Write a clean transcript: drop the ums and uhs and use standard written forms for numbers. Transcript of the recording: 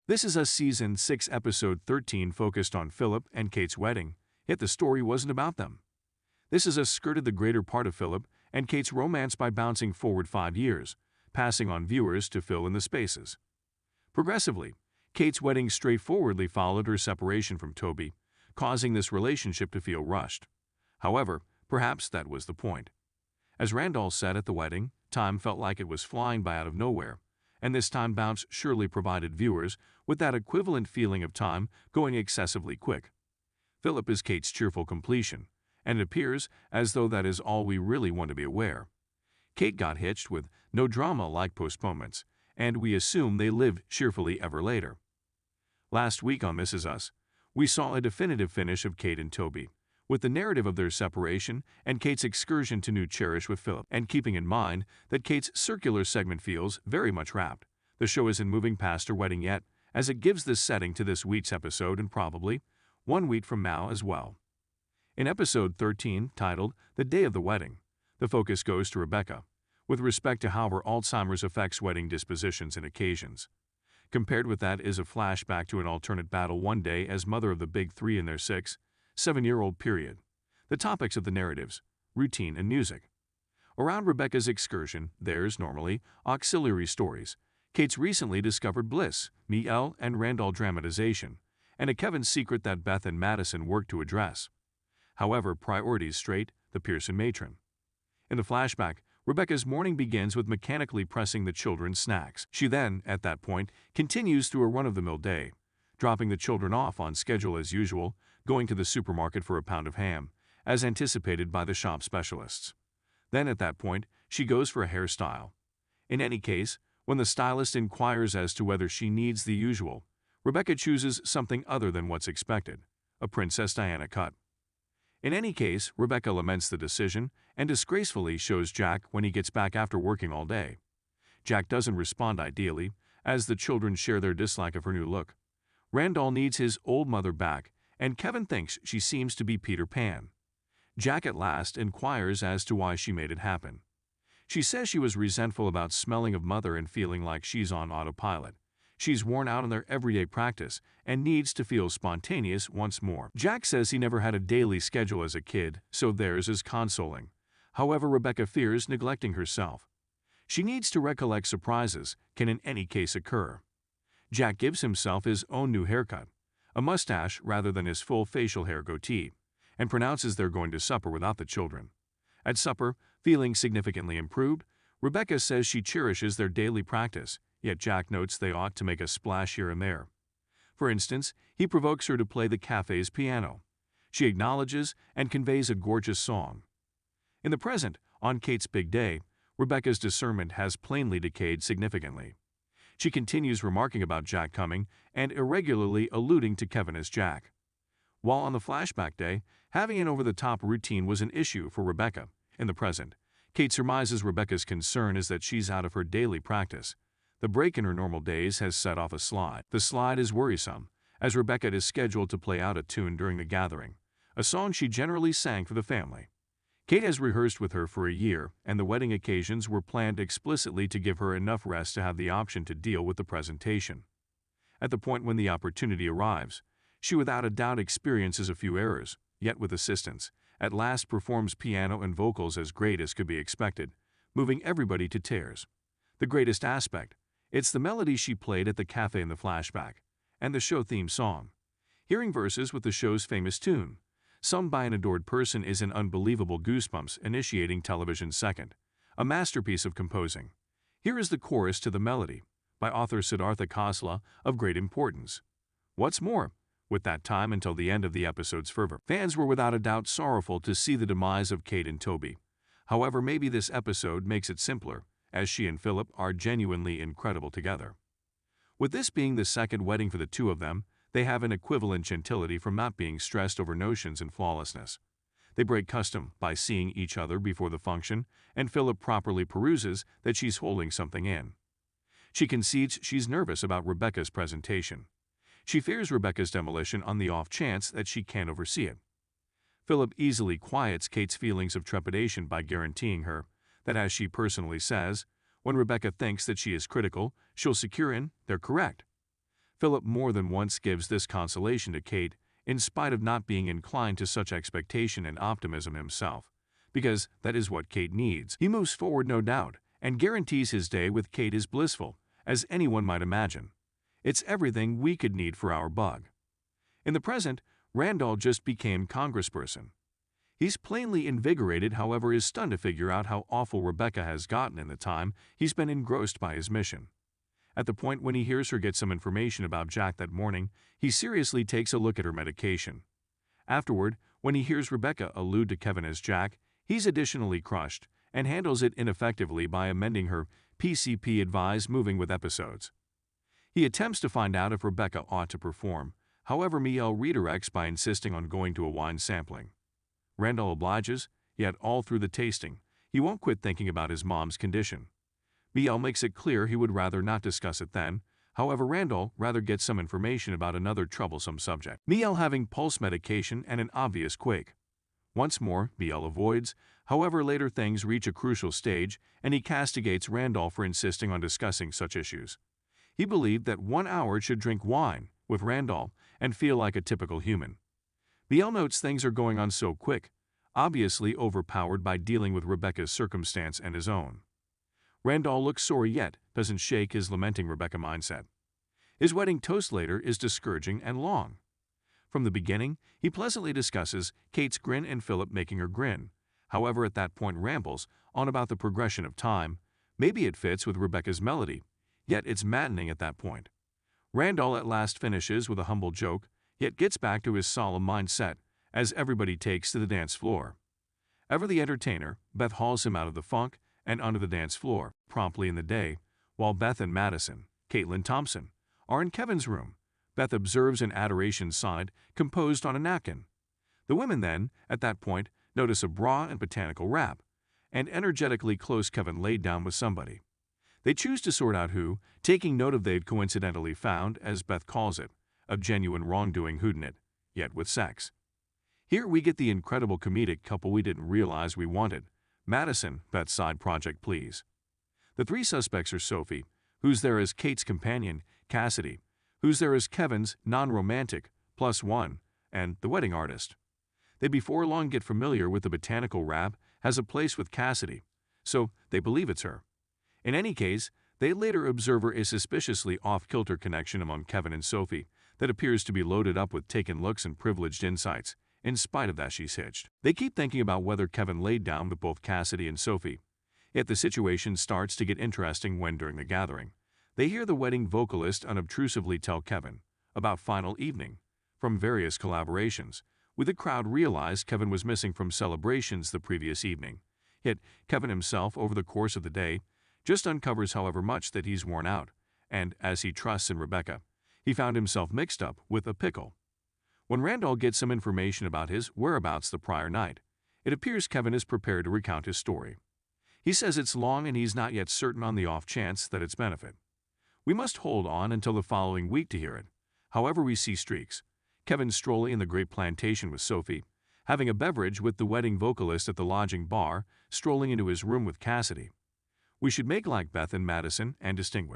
This is a Season 6 Episode 13 focused on Philip and Kate's wedding, yet the story wasn't about them. This is a skirted the greater part of Philip and Kate's romance by bouncing forward 5 years, passing on viewers to fill in the spaces. Progressively, Kate's wedding straightforwardly followed her separation from Toby, causing this relationship to feel rushed. However, perhaps that was the point. As Randall said at the wedding, time felt like it was flying by out of nowhere, and this time bounce surely provided viewers with that equivalent feeling of time going excessively quick. Philip is Kate's cheerful completion, and it appears as though that is all we really want to be aware. Kate got hitched with no drama-like postponements, and we assume they lived cheerfully ever later. Last week on This Is Us, we saw a definitive finish of Kate and Toby, with the narrative of their separation and Kate's excursion to New Cherish with Philip. And keeping in mind that Kate's circular segment feels very much wrapped, the show isn't moving past her wedding yet, as it gives this setting to this week's episode and probably 1 week from now as well. In episode 13, titled The Day of the Wedding, the focus goes to Rebecca, with respect to how her Alzheimer's affects wedding dispositions and occasions. Compared with that is a flashback to an alternate battle one day as mother of the big three in their 6-7-year-old period. The topics of the narratives, routine and music. Around Rebecca's excursion, there's normally auxiliary stories, Kate's recently discovered bliss, Miel and Randall dramatization, and a Kevin's secret that Beth and Madison work to address. However, priorities straight, the Pearson matron. In the flashback, Rebecca's morning begins with mechanically pressing the children's snacks. She then, at that point, continues through a run-of-the-mill day, dropping the children off on schedule as usual, going to the supermarket for a pound of ham, as anticipated by the shop specialists. Then at that point, she goes for a hairstyle. In any case, when the stylist inquires as to whether she needs the usual, Rebecca chooses something other than what's expected, a Princess Diana cut. In any case, Rebecca laments the decision and disgracefully shows Jack when he gets back after working all day. Jack doesn't respond ideally, as the children share their dislike of her new look. Randall needs his old mother back, and Kevin thinks she seems to be Peter Pan. Jack at last inquires as to why she made it happen. She says she was resentful about smelling of mother and feeling like she's on autopilot. She's worn out in their everyday practice and needs to feel spontaneous once more. Jack says he never had a daily schedule as a kid, so theirs is consoling. However, Rebecca fears neglecting herself. She needs to recollect surprises can in any case occur. Jack gives himself his own new haircut, a mustache rather than his full facial hair goatee, and pronounces they're going to supper without the children. At supper, feeling significantly improved, Rebecca says she cherishes their daily practice, yet Jack notes they ought to make a splash here and there. For instance, he provokes her to play the cafe's piano. She acknowledges and conveys a gorgeous song. In the present, on Kate's big day, Rebecca's discernment has plainly decayed significantly. She continues remarking about Jack coming and irregularly alluding to Kevin as Jack. While on the flashback day, having an over-the-top routine was an issue for Rebecca. In the present, Kate surmises Rebecca's concern is that she's out of her daily practice. The break in her normal days has set off a slide. The slide is worrisome, as Rebecca is scheduled to play out a tune during the gathering, a song she generally sang for the family. Kate has rehearsed with her for a year, and the wedding occasions were planned explicitly to give her enough rest to have the option to deal with the presentation. At the point when the opportunity arrives, she without a doubt experiences a few errors, yet with assistance, at last performs piano and vocals as great as could be expected, moving everybody to tears. The greatest aspect, it's the melody she played at the cafe in the flashback, and the show theme song. Hearing verses with the show's famous tune, sung by an adored person, is an unbelievable goosebumps initiating television second, a masterpiece of composing. Here is the chorus to the melody, by author Siddhartha Khosla, of great importance. What's more, with that time until the end of the episode's fervor, fans were without a doubt sorrowful to see the demise of Kate and Toby. However, maybe this episode makes it simpler, as she and Philip are genuinely incredible together. With this being the second wedding for the two of them, they have an equivalent gentility from not being stressed over notions and flawlessness. They break custom by seeing each other before the function, and Philip properly peruses that she's holding something in. She concedes she's nervous about Rebecca's presentation. She fears Rebecca's demolition on the off chance that she can't oversee it. Philip easily quiets Kate's feelings of trepidation by guaranteeing her that, as she personally says, when Rebecca thinks that she is critical, she'll secure in, they're correct. Philip more than once gives this consolation to Kate, in spite of not being inclined to such expectation and optimism himself, because that is what Kate needs. He moves forward, no doubt, and guarantees his day with Kate is blissful, as anyone might imagine. It's everything we could need for our bug. In the present, Randall just became congressperson. He's plainly invigorated, however, is stunned to figure out how awful Rebecca has gotten in the time he's been engrossed by his mission. At the point when he hears her get some information about Jack that morning, he seriously takes a look at her medication. Afterward, when he hears Rebecca allude to Kevin as Jack, he's additionally crushed and handles it ineffectively by amending her PCP-advised moving with episodes. He attempts to find out if Rebecca ought to perform, however Miel redirects by insisting on going to a wine sampling. Randall obliges, yet all through the tasting, he won't quit thinking about his mom's condition. Miel makes it clear he would rather not discuss it then, however Randall rather gets some information about another troublesome subject. Miel having pulse medication and an obvious quake. Once more, Miel avoids, however later things reach a crucial stage and he castigates Randall for insisting on discussing such issues. He believed that 1 hour should drink wine with Randall and feel like a typical human. Miel notes things are going on so quick, obviously overpowered by dealing with Rebecca's circumstance and his own. Randall looks sorry yet doesn't shake his lamenting Rebecca mindset. His wedding toast later is discouraging and long. From the beginning, he pleasantly discusses Kate's grin and Philip making her grin. However, at that point rambles on about the progression of time. Maybe it fits with Rebecca's melody, yet it's maddening at that point. Randall at last finishes with a humble joke, yet gets back to his solemn mindset as everybody takes to the dance floor. Ever the entertainer, Beth hauls him out of the funk and onto the dance floor, promptly in the day, while Beth and Madison, Caitlin Thompson, are in Kevin's room. Beth observes an adoration sonnet composed on a napkin. The women then, at that point, notice a bra and botanical wrap, and energetically close Kevin laid down with somebody. They choose to sort out who, taking note of they'd coincidentally found, as Beth calls it, a genuine wrongdoing whodunit, yet with sex. Here we get the incredible comedic couple we didn't realize we wanted. Madison, Beth's side project, please. The three suspects are Sophie, who's there as Kate's companion, Cassidy, who's there as Kevin's non-romantic, +1, and the wedding artist. They before long get familiar with the botanical wrap has a place with Cassidy, so they believe it's her. In any case, they later observe a suspiciously off-kilter connection among Kevin and Sophie that appears to be loaded up with taken looks and privileged insights. In spite of that, she's hitched. They keep thinking about whether Kevin laid down with both Cassidy and Sophie. Yet the situation starts to get interesting when, during the gathering, they hear the wedding vocalist unobtrusively tell Kevin about Final Evening from various collaborations, with the crowd realize Kevin was missing from celebrations the previous evening. Yet Kevin himself, over the course of the day, just uncovers however much that he's worn out, and, as he trusts in Rebecca, he found himself mixed up with a pickle. When Randall gets some information about his whereabouts the prior night, it appears Kevin is prepared to recount his story. He says it's long and he's not yet certain on the off chance that it's benefit. We must hold on until the following week to hear it. However, we see streaks. Kevin strolling in the great plantation with Sophie, having a beverage with the wedding vocalist at the lodging bar, strolling into his room with Cassidy. We should make like Beth and Madison and distinguish.